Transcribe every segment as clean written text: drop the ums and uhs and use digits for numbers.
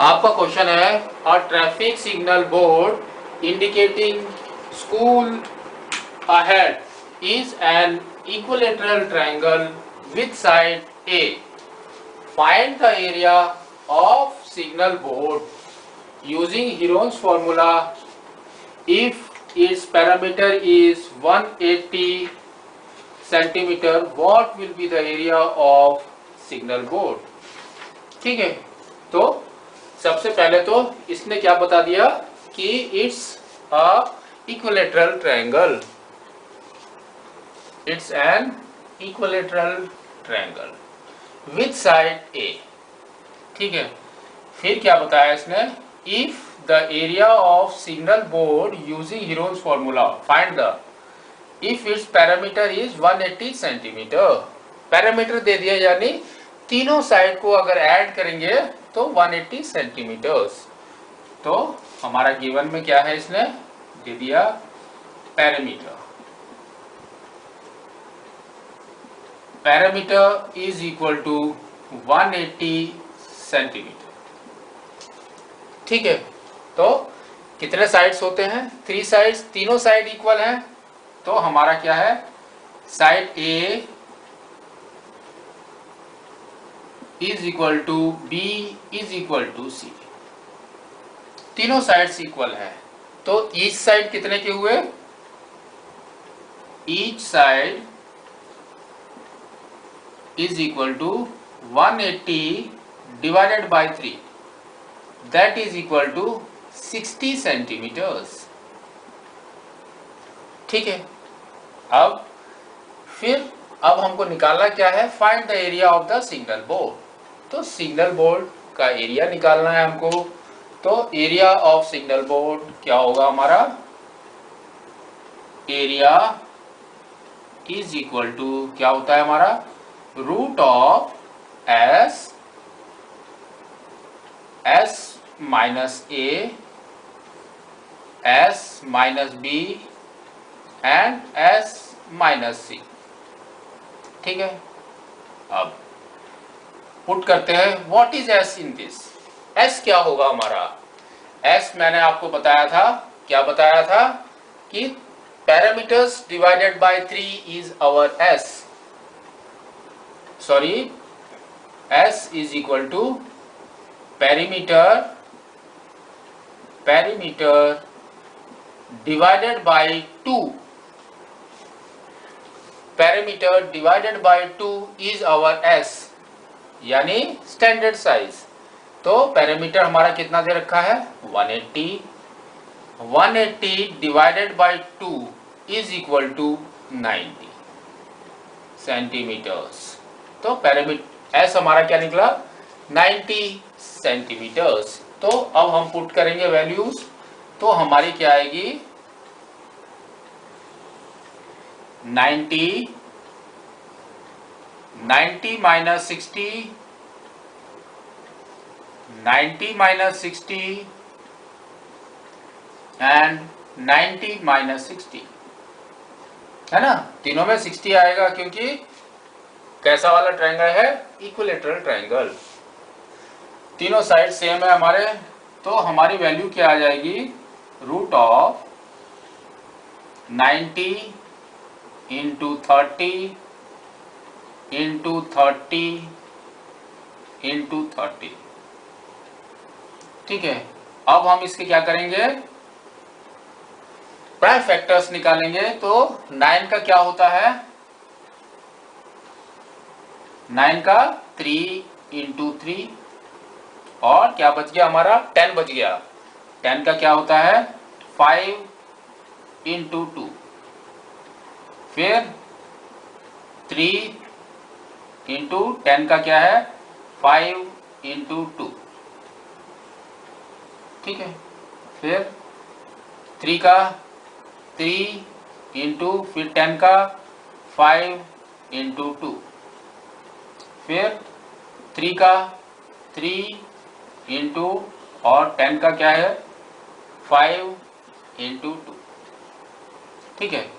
आपका क्वेश्चन है a traffic signal board indicating school ahead is an equilateral triangle with side A. Find the area of signal board using Heron's formula if its parameter is 180 centimeter. What will be the area of signal board? ठीक है, तो सबसे पहले तो इसने क्या बता दिया कि it's a equilateral triangle, it's an equilateral triangle with side a. ठीक है, फिर क्या बताया इसने, if the area of signal board using Heron's formula find the if it's parameter is 180 centimetre. Parameter दे दिया, यानी तीनों साइड को अगर ऐड करेंगे तो 180 सेंटीमीटर्स. तो हमारा गिवन में क्या है, इसने दे दिया perimeter. Perimeter is equal to 180 centimetre. ठीक है, तो कितने साइड्स होते हैं, 3 साइड्स, तीनों साइड इक्वल हैं. तो हमारा क्या है, side a is equal to b is equal to c. तीनों साइड्स इक्वल है. तो ईच साइड कितने के हुए, each side is equal to 180 divided by 3, that is equal to 60 centimetres. ठीक है, अब हमको निकालना क्या है, find the area of the signal board. तो सिग्नल बोर्ड का एरिया निकालना है हमको. तो एरिया ऑफ सिग्नल बोर्ड क्या होगा हमारा, एरिया इज इक्वल टू क्या होता है हमारा, root of s minus a, s minus b and s minus c. ठीक है, अब पुट करते हैं what is s in this. S क्या होगा हमारा, एस मैंने आपको बताया था, क्या बताया था कि perimeters divided by 3 is our S. Sorry, S is equal to perimeter divided by 2. Parameter divided by 2 is our S, यानी स्टैंडर्ड साइज. तो पैरामीटर हमारा कितना दे रखा है, 180. 180 divided by 2 is equal to 90 centimetres. तो पैरामीटर एस हमारा क्या निकला, 90 सेंटीमीटर्स. तो अब हम पुट करेंगे वैल्यूज. तो हमारी क्या आएगी, 90 माइनस 60, 90 माइनस 60 एंड 90 माइनस 60, है ना. तीनों में 60 आएगा क्योंकि कैसा वाला ट्रायंगल है, इक्विलेटरल ट्रायंगल. तीनों साइड सेम है हमारे. तो हमारी वैल्यू क्या आ जाएगी, root of 90 into 30 into 30 into 30. ठीक है, अब हम इसके क्या करेंगे, प्राइम फैक्टर्स निकालेंगे. तो 9 का क्या होता है, 9 का 3 इंटू 3, और क्या बच गया हमारा, 10 बच गया. 10 का क्या होता है, 5 इंटू 2, फिर 3 इंटू 10 का क्या है, 5 इंटू 2. ठीक है, फिर 3 का 3 इंटू, फिर 10 का 5 इंटू 2, फिर 3 का 3 इंटू, और 10 का क्या है, 5 इंटू 2. ठीक है,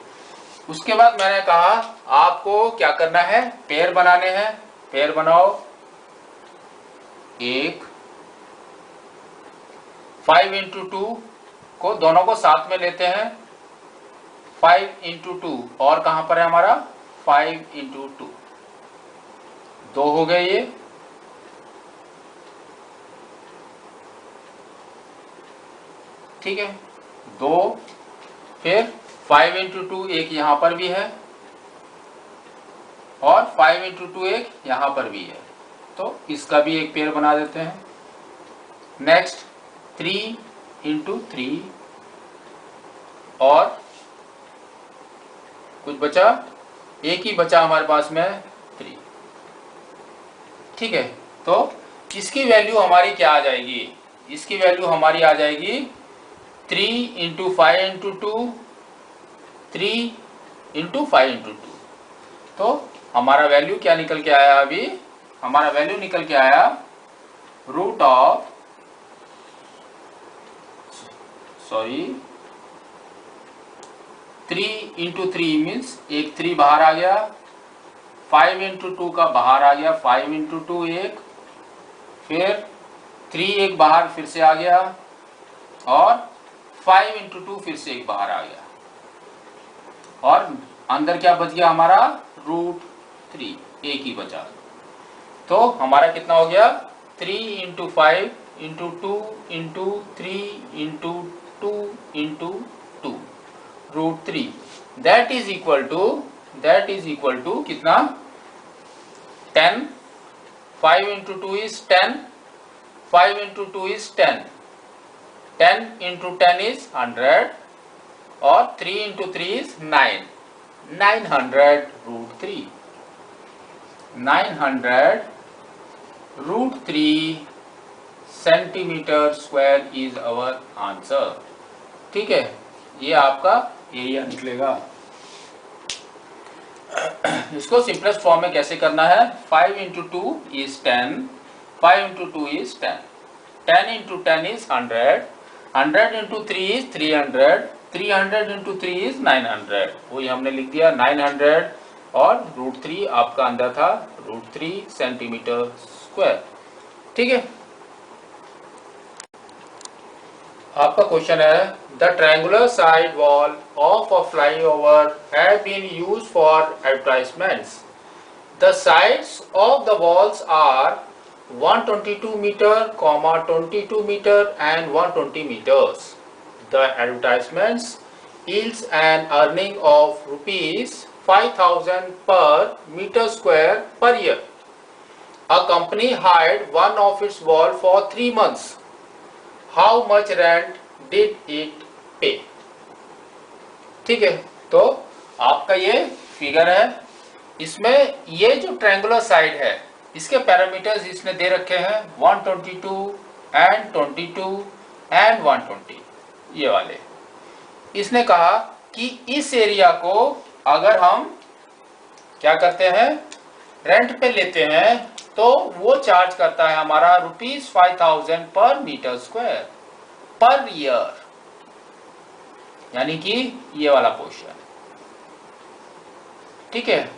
उसके बाद मैंने कहा आपको क्या करना है, पेयर बनाने हैं. पेयर बनाओ, 1 5 इंटू टू को दोनों को साथ में लेते हैं, 5 इंटू टू, और कहां पर है हमारा 5 इंटू टू, 2 हो गए ये, ठीक है 2, फिर 5 इंटू टू एक यहां पर भी है और 5 इंटू टू एक यहां पर भी है, तो इसका भी एक पेयर बना देते हैं। नेक्स्ट 3 इंटू थ्री, और कुछ बचा, एक ही बचा हमारे पास में 3, ठीक है। तो इसकी वैल्यू हमारी क्या आ जाएगी, इसकी वैल्यू हमारी आ जाएगी 3 into 5 into two, 3 into 5 into to. तो हमारा वैल्यू क्या निकल के आया, अभी हमारा वैल्यू निकल के आया root of, sorry 3 into three means एक 3 बाहर आ गया, 5 इंटू टू का बाहर आ गया, 5 इंटू टू एक, फिर 3 एक बाहर फिर से आ गया, और 5 इंटू टू फिर से एक बाहर आ गया, और अंदर क्या बच गया हमारा √3, एक ही बचा। तो हमारा कितना हो गया 3 into 5 into two into three into two into two, √3, that is equal to कितना 10, 5 into two is 10, 5 into two is 10, 10 into 10 is 100, और 3 into three is 9, 900 √3, 900 √3 centimetre square is our answer, ठीक है। ये आपका एरिया निकलेगा। इसको सिंपलेस्ट फॉर्म में कैसे करना है, 5 into two is 10, 5 into two is 10, 10 into 10 is 100, 100 into three is 300, 300 into three is 900, वही हमने लिख दिया 900, और √3 आपका अंदर था √3 सेंटीमीटर स्क्वायर, ठीक है। आपका क्वेश्चन है, the triangular side wall of a flyover have been used for advertisements, the sides of the walls are 122 meter, 22 meter and 120 meters. The advertisements yields an earning of rupees 5,000 per meter square per year. A company hired one of its wall for 3 months. How much rent did it pay? ठीक है, तो आपका ये figure है, इसमें ये जो triangular side है इसके पैरामीटर्स इसने दे रखे हैं 122 एंड 22 एंड 120, ये वाले। इसने कहा कि इस एरिया को अगर हम क्या करते हैं रेंट पे लेते हैं तो वो चार्ज करता है हमारा ₹5000 पर मीटर स्क्वायर पर ईयर, यानी कि ये वाला पोर्शन, ठीक है।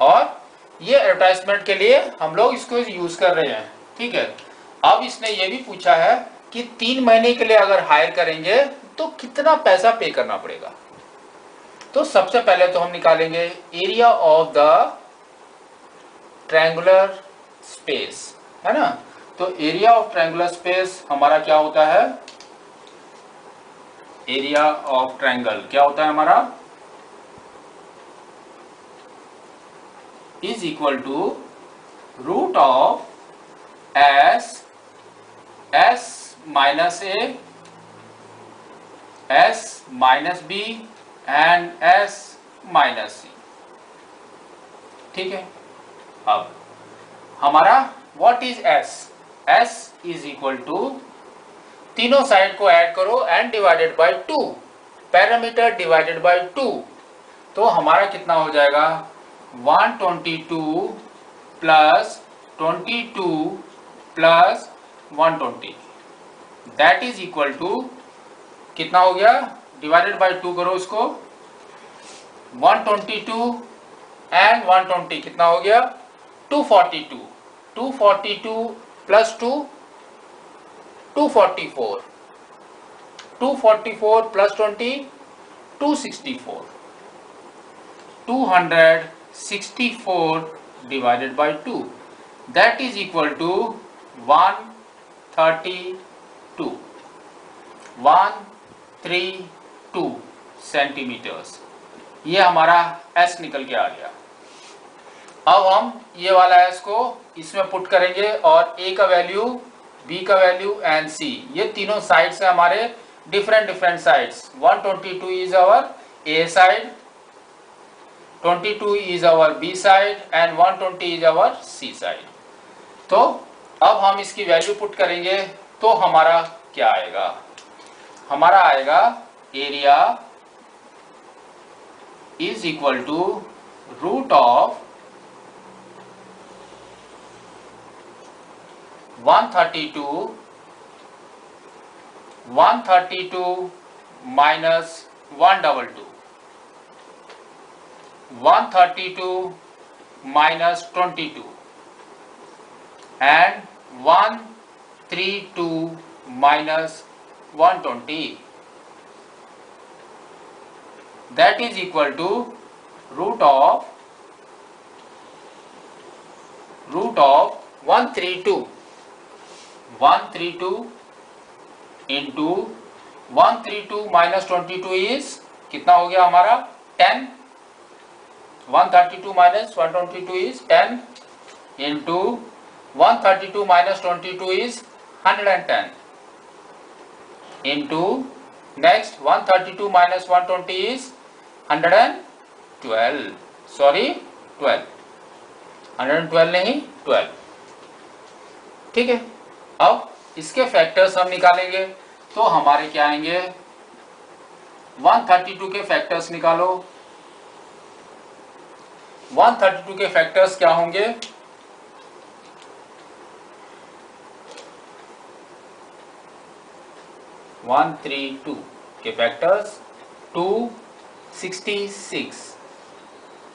और ये एडवर्टाइजमेंट के लिए हम लोग इसको यूज कर रहे हैं, ठीक है। अब इसने ये भी पूछा है कि 3 महीने के लिए अगर हायर करेंगे तो कितना पैसा पे करना पड़ेगा। तो सबसे पहले तो हम निकालेंगे area of the triangular space, है ना। तो एरिया ऑफ ट्रायंगुलर स्पेस हमारा क्या होता है, एरिया ऑफ ट्रायंगल क्या होता है हमारा, is equal to root of s minus a, s minus b and s minus c, ठीक है। अब हमारा what is s, s is equal to तीनों साइड को ऐड करो and divided by 2, parameter divided by 2, तो हमारा कितना हो जाएगा 122 plus 22 plus 120, that is equal to कितना हो गया, डिवाइडेड बाय 2 करो इसको, 122 एंड 120 कितना हो गया 242, 242 plus 2 244, 244 plus 20, 264. 264 divided by 2, that is equal to 132. 132 centimetres. ये हमारा S निकल के आ गया। अब हम ये वाला S को इसमें पुट करेंगे और A का वैल्यू, B का वैल्यू एंड C, ये तीनों साइड से हमारे different sides. 122 is our A side, 22 is our B side and 120 is our C side। तो अब हम इसकी वैल्यू पुट करेंगे तो हमारा क्या आएगा? हमारा आएगा area is equal to root of 132 minus 122, 132 minus 22 and 132 minus 120, that is equal to root of 132 into 132 minus 22 is कितना हो गया हमारा? 10। 132 minus 122 is 10 into 132 minus 22 is 110 into next 132 minus 120 is 112, sorry 12, 112 नहीं 12। ठीक है, अब इसके फैक्टर्स हम निकालेंगे तो हमारे क्या आएंगे? 132 के फैक्टर्स निकालो। 132 के फैक्टर्स क्या होंगे? 132 के फैक्टर्स 266,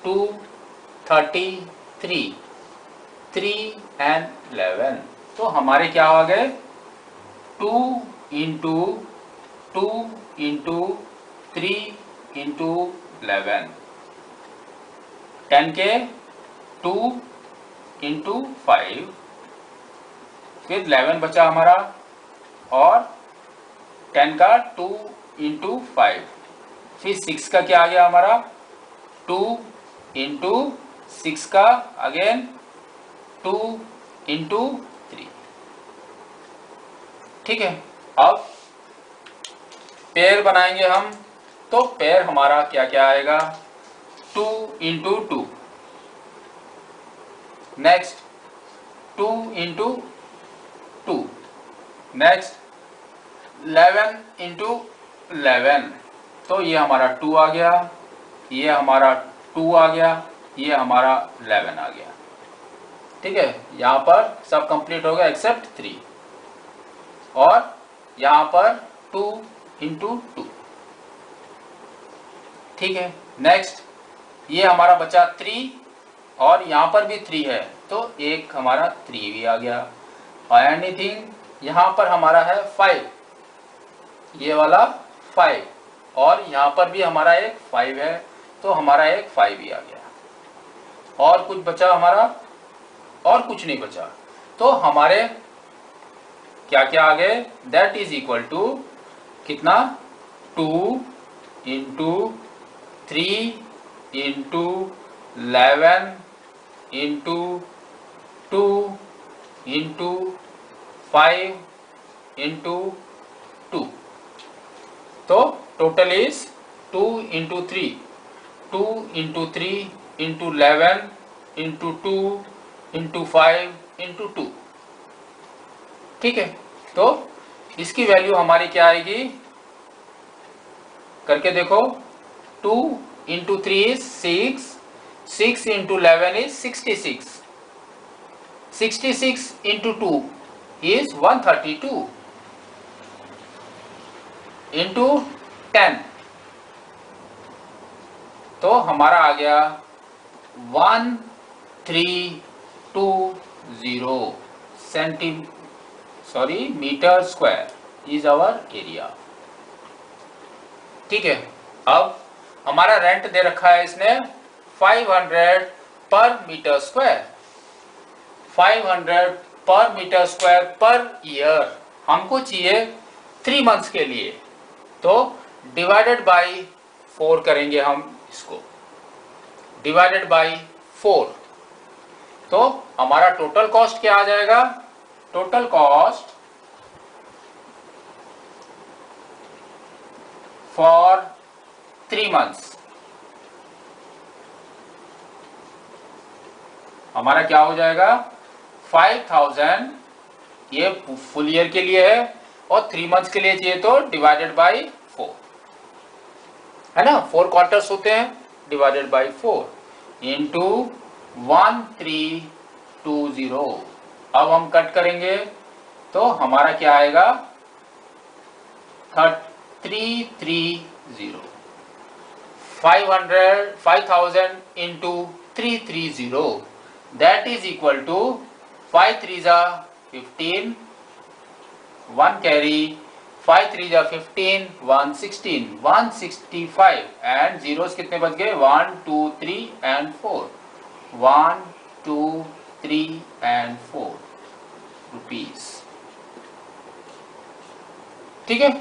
233, 3 and 11। तो हमारे क्या आ गए? 2 into 2 into 3 into 11, 10 के 2 into 5, फिर 11 बचा हमारा और 10 का 2 into 5, फिर 6 का क्या आ गया हमारा? 2 into 6 का अगेन 2 into 3। ठीक है, अब पेयर बनाएंगे हम तो पेयर हमारा क्या क्या आएगा? 2 into 2, next 2 into 2, next 11 into 11, तो ये हमारा 2 आ गया, ये हमारा 2 आ गया, ये हमारा 11 आ गया। ठीक है, यहाँ पर सब कंप्लीट हो गया एक्सेप्ट 3 और यहाँ पर 2 into 2। ठीक है, नेक्स्ट ये हमारा बचा 3 और यहाँ पर भी 3 है तो एक हमारा 3 भी आ गया। और एनीथिंग यहाँ पर हमारा है 5, ये वाला 5 और यहाँ पर भी हमारा एक 5 है तो हमारा एक 5 भी आ गया। और कुछ बचा हमारा? और कुछ नहीं बचा। तो हमारे क्या क्या आ गए? दैट इज इक्वल टू कितना? 2 into 3 into 11 into 2 into 5 into 2। तो total is 2 into 3, 2 into 3 into 11 into 2 into 5 into 2। ठीक है, तो इसकी वैल्यू हमारी क्या आएगी? करके देखो, 2 into 3 is 6, 6 into 11 is 66, 66 into 2 is 132 into 10, तो हमारा आ गया 1320 metre square is our area. ठीक है। अब हमारा रेंट दे रखा है इसने 500 पर मीटर स्क्वायर, 500 पर मीटर स्क्वायर पर ईयर। हमको चाहिए 3 मंथ्स के लिए, तो डिवाइडेड बाई 4 करेंगे हम इसको, डिवाइडेड बाई 4। तो हमारा टोटल कॉस्ट क्या आ जाएगा? टोटल कॉस्ट फॉर 3 मंथ्स हमारा क्या हो जाएगा? 5000, ये फुल ईयर के लिए है, और 3 मंथ्स के लिए चाहिए तो डिवाइडेड बाई 4, है ना, 4 क्वार्टर्स होते हैं, डिवाइडेड बाई 4 इंटू 1320। अब हम कट करेंगे तो हमारा क्या आएगा? 330, 5000 into 330, that is equal to 5 3 जा 15, 1 कैरी, 5 3 जा 15, 1 16, 165, एंड जीरोस कितने बच गए? 1 2 3 एंड 4, 1 2 3 एंड 4 रुपीस। ठीक है।